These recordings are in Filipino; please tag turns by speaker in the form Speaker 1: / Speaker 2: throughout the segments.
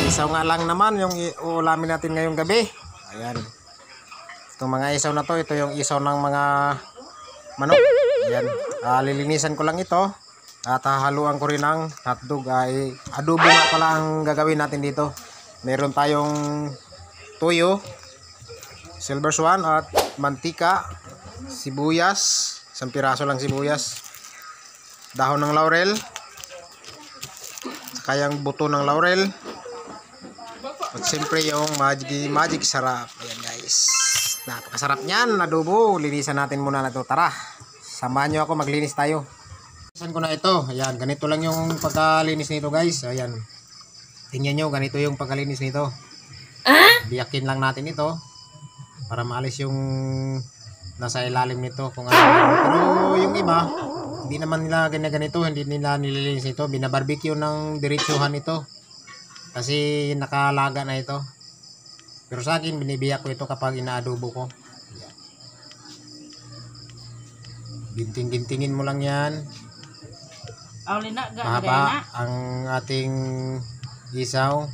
Speaker 1: Isaw nga lang naman yung ulamin natin ngayong gabi. Ayan. Itong mga isaw na to, ito yung isaw ng mga manok. Ayan. Lilinisan ko lang ito. At hahaluan ko rin ng hotdog. Adobo nga pala ang gagawin natin dito. Meron tayong toyo, silver swan at mantika, sibuyas, isang piraso lang sibuyas, dahon ng laurel, saka yung buto ng laurel, at siyempre yung magic sarap. Ayan guys, napakasarap nyan adobo. Linisan natin muna na ito. Tara, samahan nyo ako, maglinis tayo. Linisan ko na ito. Ayan, ganito lang yung pagkalinis nito guys. Ayan, tingnan nyo, ganito yung pagkalinis nito. Biyakin lang natin ito para maalis yung nasa ilalim nito kung ano. Pero yung iba, hindi naman nila ganito, hindi nila nililinis ito. Binabarbecue ng diretsuhan ito kasi nakalaga na ito. Pero sa akin, binibiyak ko ito kapag inaadobo ko. Ginting-gintingin mo lang yan. Mahaba ang ating isaw.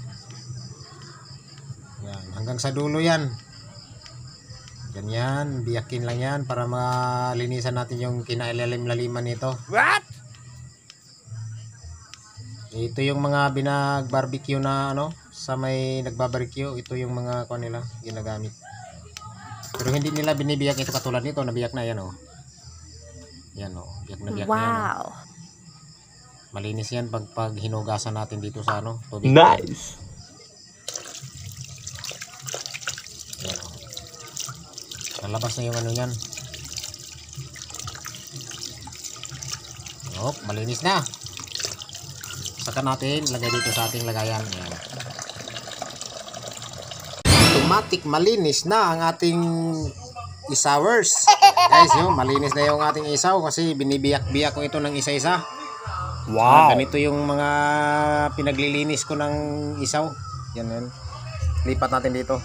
Speaker 1: Yan, hanggang sa dulo yan. Ganyan, biyakin lang yan para malinisan natin yung kinailalim-laliman nito. What? Ito yung mga binag-barbecue na ano, sa may nagbabarbecue, ito yung mga kuha nila ginagamit. Pero hindi nila binibiyak ito katulad nito, nabiyak na yan oh. Yan oh, biyak na biyak. Wow. Na yan, oh. Malinis yan pag hinugasan natin dito sa ano, tubig. Nice. Yan oh. Nalabas na yung ano yan. Oh, malinis na. Saka natin lagay dito sa ating lagayan. Ayan. Automatic malinis na ang ating isawers. Guys, yun, malinis na yung ating isaw kasi binibiyak-biyak ko ito ng isa-isa. Wow. Ganito yung mga pinaglilinis ko ng isaw. Yan yan. Lipat natin dito.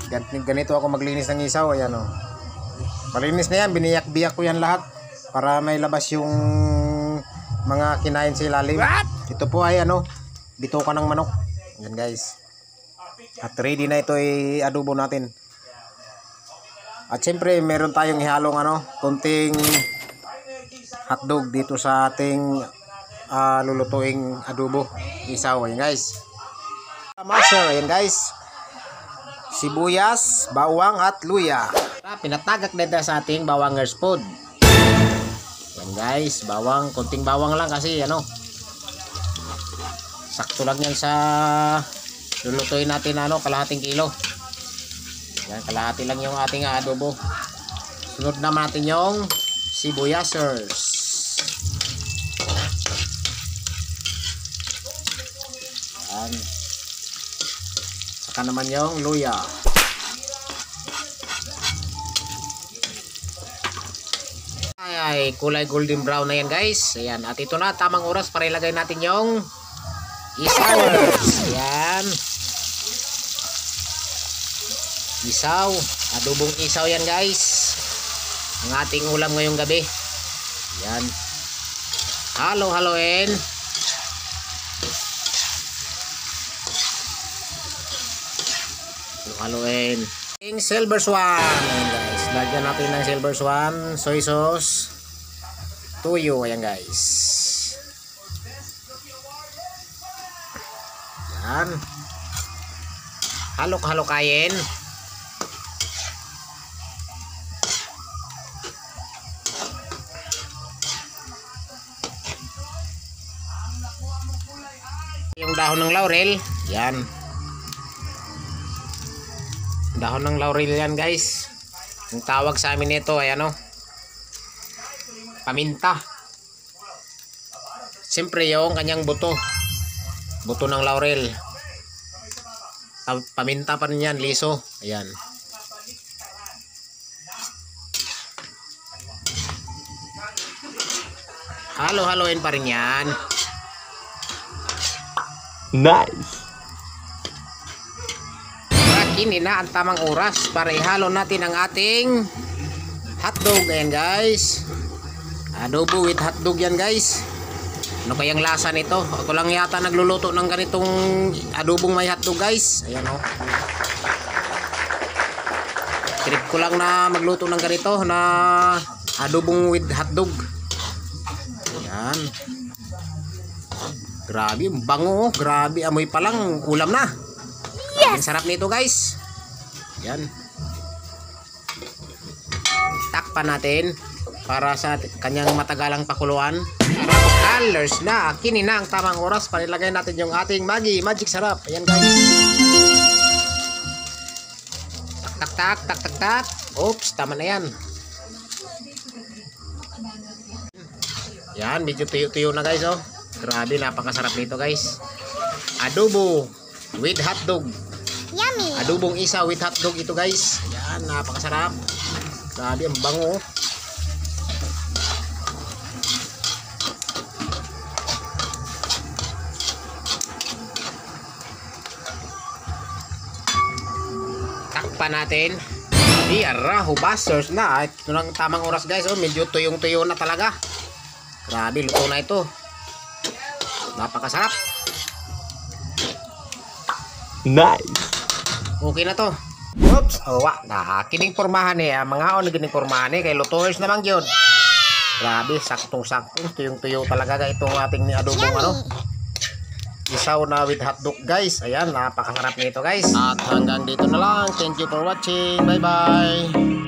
Speaker 1: Ganito ako maglinis ng isaw. Ayan o. Malinis na yan. Biniyak-biyak ko yan lahat para may labas yung mga kinain sa ilalim. Ito po ay ano, bituka ng manok. Yan guys. At ready na ito ay adobo natin. At syempre meron tayong ihalong ano, kunting hotdog dito sa ating lulutuing adobo isaw. Yan guys. Master, yan guys. Sibuyas, bawang at luya. Pinatagak na sa ating bawangers food. Yan guys, bawang, konting bawang lang kasi ano, sakto lang yan sa lulutuin natin ano, kalahating kilo. Yan, kalahati lang yung ating adobo. Sunod naman natin yung sibuyasers. Yan. Saka naman yung luya. Ay, kulay golden brown na yan guys. Ayan, at ito na tamang oras para ilagay natin yung isawers. Ayan, isaw, adobong isaw yan guys, ang ating ulam ngayong gabi. Ayan, halo-haloin. Halo-haloin yung silver swan. Ayan guys, lagyan natin ng silver swan, soy sauce, tuyo. Ayan guys. Ayan, halok-halokayin. Yung dahon ng laurel. Yan, dahon ng laurel yan guys. Yung tawag sa amin nito ay ano, paminta. Siyempre yung kanyang buto ng laurel, paminta pa rin yan, liso. Ayan, halo-haloin pa rin yan. Nice. Kini na ang tamang oras para ihalo natin ang ating hotdog. Ayan guys, adobo with hotdog yan guys. Ano kayang lasa nito? Ako lang yata nagluluto ng ganitong adobong may hotdog guys. Ayan o. Trip ko lang na magluto ng ganito na adobong with hotdog. Ayan. Grabe, bango. Grabe, amoy pa lang. Ulam na. Yes! Ang sarap nito guys. Ayan. Takpan natin para sa kanyang matagalang pakuluan. Colors na. Kini na ang tamang oras para ilagay natin yung ating Maggi Magic Sarap. Ayan guys. Tak tak tak tak tak. Oops, tama na yan. Yan, medyo tuyo-tuyo na guys oh. Grabe, napakasarap nito guys. Adobo with hotdog.
Speaker 2: Yummy.
Speaker 1: Adobong isa with hotdog ito guys. Yan, napakasarap. Grabe, ang bango. Takpan natin. Araho busters na. Ito lang tamang oras guys. Oh, medyo tuyong-tuyo na talaga. Grabe, luto na ito. Napakasarap.
Speaker 3: Nice.
Speaker 1: Okay na to. Oops. Oh, kining pormahan eh. Mga on gining pormahan eh. Kay lutoers naman yun. Grabe, saktong-saktong. Tuyong-tuyo talaga itong ating ni adobong ano. Isaw na with hotdog guys. Ayan, napakasarap nito guys. At hanggang dito na lang. Thank you for watching. Bye bye.